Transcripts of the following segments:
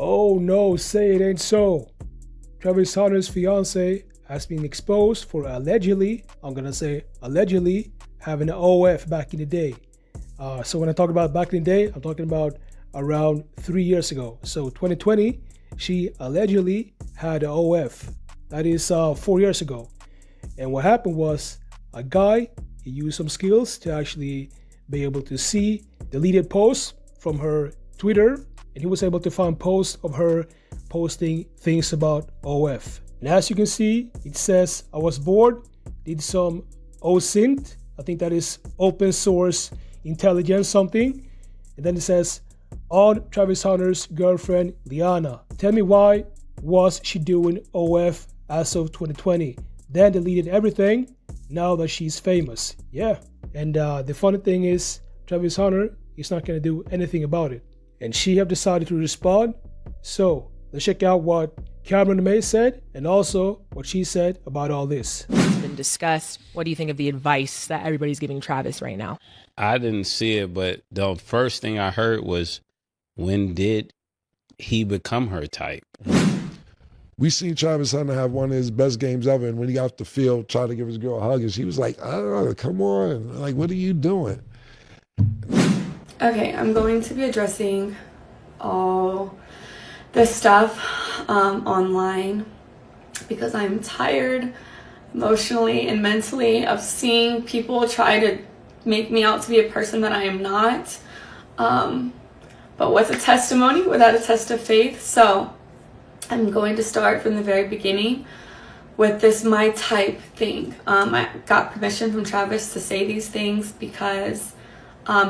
Oh no, say it ain't so. Travis Hunter's fiancé has been exposed for allegedly, I'm gonna say allegedly, having an OF back in the day. So when I talk about back in the day, I'm talking about around 3 years ago. So 2020, she allegedly had an OF. That is 4 years ago. And what happened was a guy, he used some skills to actually be able to see deleted posts from her Twitter, and he was able to find posts of her posting things about OF. And as you can see, it says, I was bored, did some OSINT, I think that is open source intelligence something. And then it says, on Travis Hunter's girlfriend, Leanna. Tell me why was she doing OF as of 2020? Then deleted everything now that she's famous. Yeah. And the funny thing is, Travis Hunter is not going to do anything about it. And she have decided to respond. So let's check out what Cam'ron and Mase said, and also what she said about all this. It's been discussed. What do you think of the advice that everybody's giving Travis right now? I didn't see it, but the first thing I heard was, when did he become her type? We seen Travis Hunter have one of his best games ever, and when he got off the field, tried to give his girl a hug, and she was like, oh, come on, like, what are you doing? Okay, I'm going to be addressing all this stuff online because I'm tired emotionally and mentally of seeing people try to make me out to be a person that I am not. But what's a testimony without a test of faith? So I'm going to start from the very beginning with this my type thing. I got permission from Travis to say these things because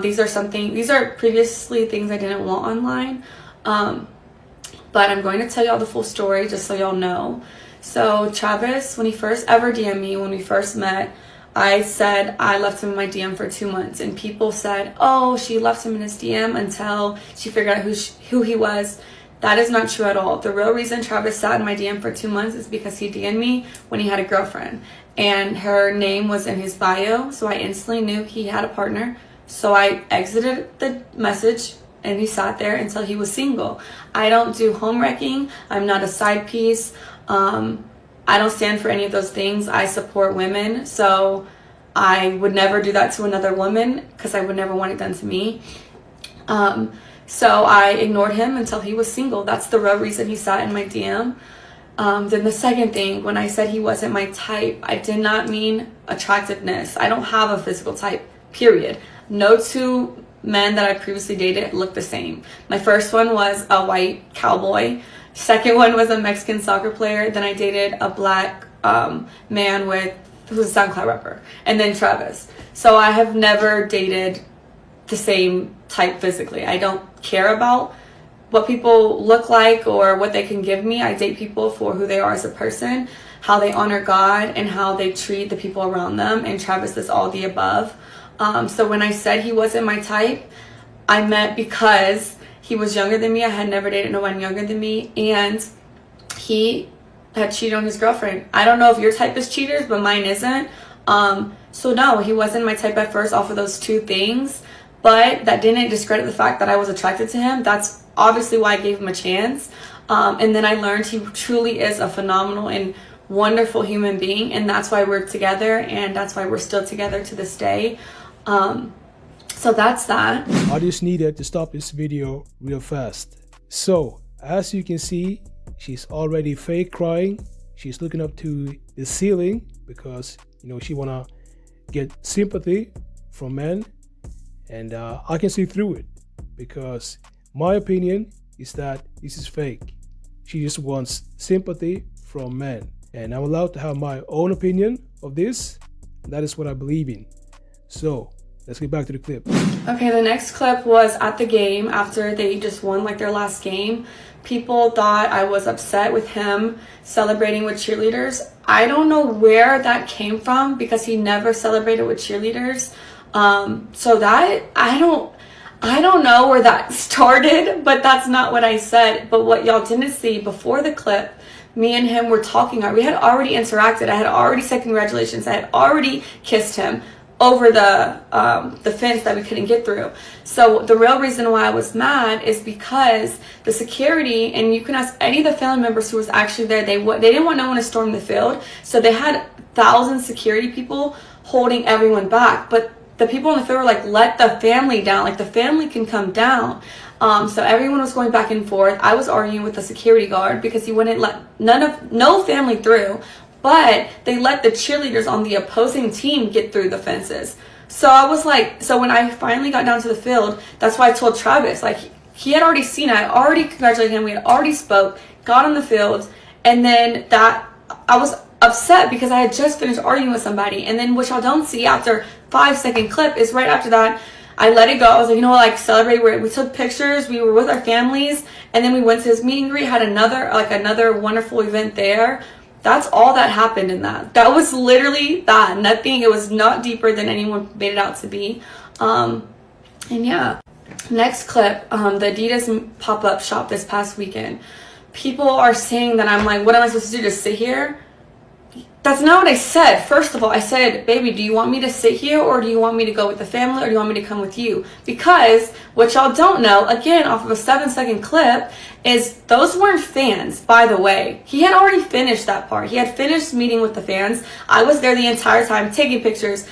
these are previously things I didn't want online. But I'm going to tell y'all the full story just so y'all know. So Travis, when he first ever DM'd me, when we first met, I said I left him in my DM for 2 months, and people said, oh, she left him in his DM until she figured out who he was. That is not true at all. The real reason Travis sat in my DM for 2 months is because he DM'd me when he had a girlfriend, and her name was in his bio, so I instantly knew he had a partner. So I exited the message, and he sat there until he was single. I don't do home wrecking. I'm not a side piece. I don't stand for any of those things. I support women, so I would never do that to another woman because I would never want it done to me. So I ignored him until he was single. That's the real reason he sat in my DM. Then the second thing, when I said he wasn't my type, I did not mean attractiveness. I don't have a physical type, period. No two men that I previously dated looked the same. My first one was a white cowboy. Second one was a Mexican soccer player. Then I dated a black man who's a SoundCloud rapper. And then Travis. So I have never dated the same type physically. I don't care about what people look like or what they can give me. I date people for who they are as a person, how they honor God, and how they treat the people around them. And Travis is all the above. So when I said he wasn't my type, I meant because he was younger than me. I had never dated no one younger than me, and he had cheated on his girlfriend. I don't know if your type is cheaters, but mine isn't. So no, he wasn't my type at first off of those two things, but that didn't discredit the fact that I was attracted to him. That's obviously why I gave him a chance. And then I learned he truly is a phenomenal and wonderful human being, and that's why we're together, and that's why we're still together to this day. So that's that. I just needed to stop this video real fast. So as you can see, she's already fake crying. She's looking up to the ceiling because, you know, she wanna get sympathy from men, and I can see through it because my opinion is that this is fake. She just wants sympathy from men, and I'm allowed to have my own opinion of this. That is what I believe in. So let's get back to the clip. Okay, the next clip was at the game after they just won like their last game. People thought I was upset with him celebrating with cheerleaders. I don't know where that came from because he never celebrated with cheerleaders. So that I don't know where that started, but that's not what I said. But what y'all didn't see before the clip, me and him were talking. We had already interacted. I had already said congratulations. I had already kissed him. over the fence that we couldn't get through. So the real reason why I was mad is because the security, and you can ask any of the family members who was actually there, they didn't want no one to storm the field, so they had 1,000 security people holding everyone back. But the people in the field were like, let the family down, like the family can come down. So everyone was going back and forth. I was arguing with the security guard because he wouldn't let no family through, but they let the cheerleaders on the opposing team get through the fences. So I was like, so when I finally got down to the field, that's why I told Travis, like, he had already seen it. I already congratulated him. We had already spoke, got on the field, and then I was upset because I had just finished arguing with somebody. And then what y'all don't see after 5-second clip is right after that, I let it go. I was like, you know what, like, celebrate. We took pictures. We were with our families, and then we went to his meet and greet. Had another wonderful event there. That's all that happened in that. That was literally that. Nothing. It was not deeper than anyone made it out to be. And yeah. Next clip. The Adidas pop-up shop this past weekend. People are saying that I'm like, what am I supposed to do? Just sit here? That's not what I said. First of all, I said, baby, do you want me to sit here, or do you want me to go with the family, or do you want me to come with you? Because what y'all don't know, again, off of a 7-second clip, is those weren't fans, by the way. He had already finished that part. He had finished meeting with the fans. I was there the entire time, taking pictures,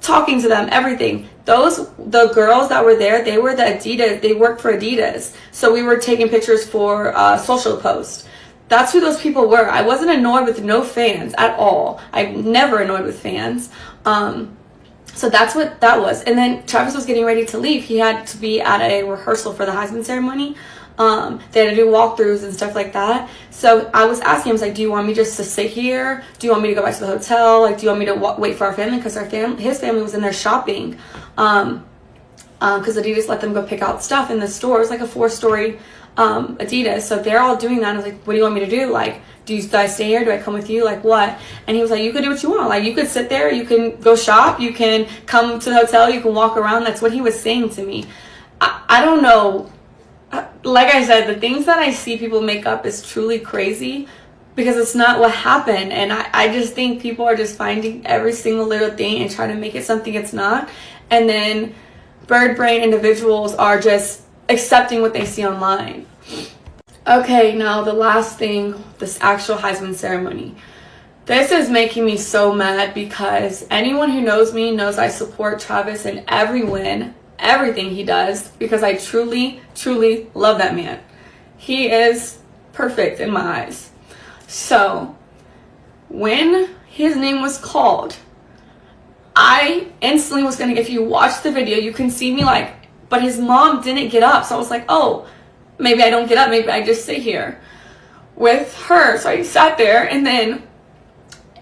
talking to them, everything. The girls that were there, they were the Adidas, they worked for Adidas. So we were taking pictures for social posts. That's who those people were. I wasn't annoyed with no fans at all. I'm never annoyed with fans. So that's what that was. And then Travis was getting ready to leave. He had to be at a rehearsal for the Heisman ceremony. They had to do walkthroughs and stuff like that. So I was asking him, I was like, do you want me just to sit here? Do you want me to go back to the hotel? Like, do you want me to wait for our family? Because his family was in there shopping. Because Adidas let them go pick out stuff in the store. It was like a 4-story Adidas, so they're all doing that. I was like, what do you want me to do? Like, do I stay here? Do I come with you? Like, what? And he was like, you could do what you want. Like, you could sit there, you can go shop, you can come to the hotel, you can walk around. That's what he was saying to me. I don't know. Like I said, the things that I see people make up is truly crazy, because it's not what happened. And I just think people are just finding every single little thing and trying to make it something it's not. And then bird brain individuals are just accepting what they see online. Okay, now the last thing, this actual Heisman ceremony. This is making me so mad, because anyone who knows me knows I support Travis in every win, everything he does, because I truly, truly love that man. He is perfect in my eyes. So, when his name was called, I instantly was gonna, if you watch the video, you can see me like, but his mom didn't get up. So I was like, oh, maybe I don't get up. Maybe I just sit here with her. So I sat there, and then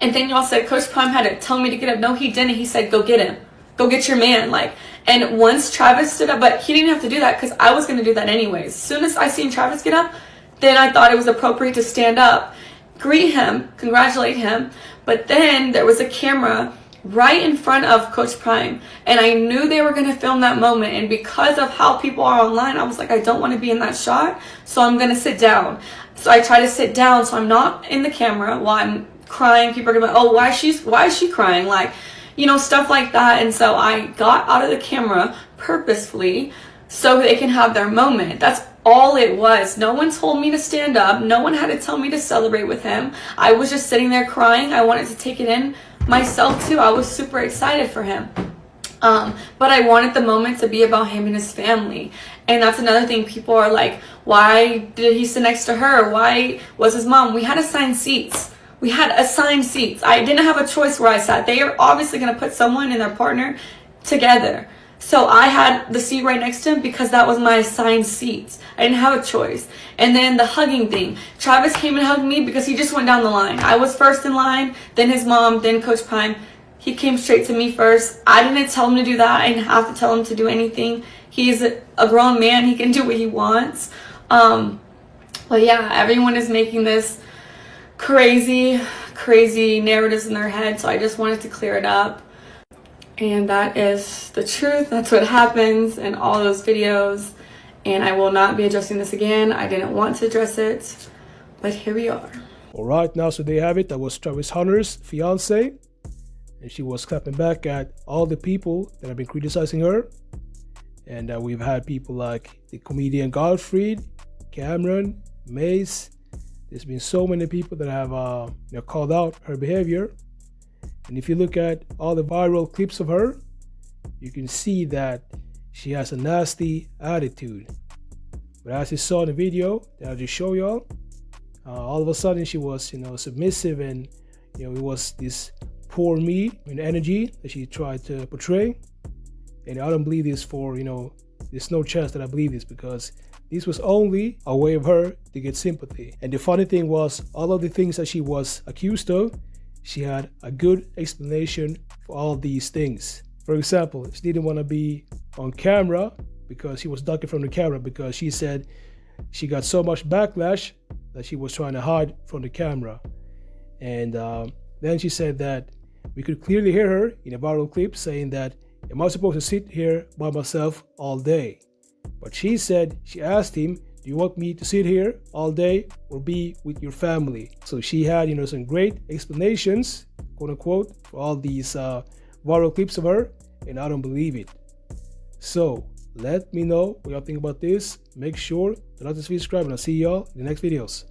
y'all said Coach Prime had to tell me to get up. No, he didn't. He said, go get him. Go get your man. Like, and once Travis stood up, but he didn't have to do that because I was going to do that anyways. As soon as I seen Travis get up, then I thought it was appropriate to stand up, greet him, congratulate him. But then there was a camera right in front of Coach Prime, and I knew they were going to film that moment, and because of how people are online, I was like, I don't want to be in that shot, so I'm going to sit down. So I try to sit down so I'm not in the camera while I'm crying. People are going to be like, oh, why is she crying? Like, you know, stuff like that. And so I got out of the camera purposefully so they can have their moment. That's all it was. No one told me to stand up. No one had to tell me to celebrate with him. I was just sitting there crying. I wanted to take it in myself too. I was super excited for him. But I wanted the moment to be about him and his family. And that's another thing. People are like, why did he sit next to her? Why was his mom? We had assigned seats. I didn't have a choice where I sat. They are obviously going to put someone and their partner together. So I had the seat right next to him because that was my assigned seat. I didn't have a choice. And then the hugging thing. Travis came and hugged me because he just went down the line. I was first in line, then his mom, then Coach Prime. He came straight to me first. I didn't tell him to do that. I didn't have to tell him to do anything. He's a grown man. He can do what he wants. But yeah, everyone is making this crazy narratives in their head. So I just wanted to clear it up. And that is the truth. That's what happens in all those videos. And I will not be addressing this again. I didn't want to address it, but here we are. All right, now so there you have it. That was Travis Hunter's fiance. and she was clapping back at all the people that have been criticizing her. And we've had people like the comedian Godfrey, Cam'ron, Mase. There's been so many people that have called out her behavior. And if you look at all the viral clips of her, you can see that she has a nasty attitude. But as you saw in the video that I'll just show y'all, all of a sudden she was, submissive, and it was this poor me energy that she tried to portray. And I don't believe this there's no chance that I believe this, because this was only a way of her to get sympathy. And the funny thing was, all of the things that she was accused of, she had a good explanation for all of these things. For example, she didn't want to be on camera because she was ducking from the camera, because she said she got so much backlash that she was trying to hide from the camera. And then she said that we could clearly hear her in a viral clip saying that, am I supposed to sit here by myself all day? But she said, she asked him, do you want me to sit here all day or be with your family? So she had, some great explanations, quote unquote, for all these viral clips of her, and I don't believe it. So let me know what y'all think about this. Make sure to like and subscribe, and I'll see y'all in the next videos.